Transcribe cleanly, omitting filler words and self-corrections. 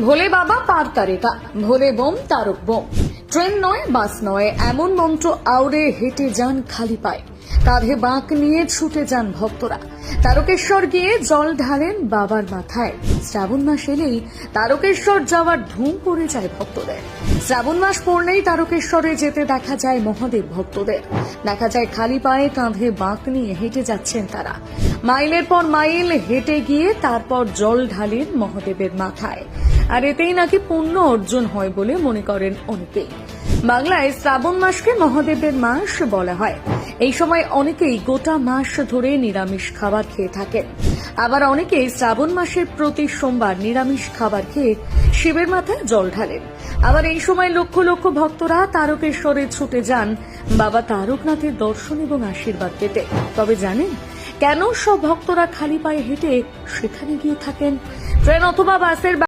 ভোলে বাবা পার তারেকা, ভোলে bomb Tarak bomb. Train নয়, বাস নয়, এমন মন্ত্র আউড়ে হেঁটে যান খালি পায়ে। কাঁধে বাঁক নিয়ে ছুটে যান ভক্তরা। তারকেশ্বর গিয়ে জল ঢালেন বাবার মাথায়। শ্রাবণ মাস এলেই তারকেশ্বর যাওয়ার ধুম পড়ে যায় ভক্তদের। শ্রাবণ মাস পড়লেই তারকেশ্বরে যেতে দেখা যায় মহাদেব ভক্তদের। দেখা যায় খালি পায়ে কাঁধে বাঁক নিয়ে হেঁটে যাচ্ছেন তারা। মাইলের পর মাইল হেঁটে গিয়ে তারপর জল ঢালেন মহাদেবের মাথায়। আর এতেই নাকি পুণ্য অর্জন হয় বলে মনে করেন অনেকেই। বাংলায় শ্রাবণ মাসকে মহাদেবের মাস বলা হয়। এই সময় অনেকেই গোটা মাস ধরে নিরামিষ খাবার খেয়ে থাকেন। আবার অনেকেই শ্রাবণ মাসের প্রতি সোমবার নিরামিষ খাবার খেয়ে শিবের মাথায় জল ঢালেন। আবার এই সময় লক্ষ লক্ষ ভক্তরা তারকেশ্বরে ছুটে যান বাবা তারকনাথের দর্শন এবং আশীর্বাদ পেতে। তবে জানেন কেন সব ভক্তরা খালি পায়ে হেঁটে সেখানে গিয়ে থাকেন? ট্রেন অথবা বাসের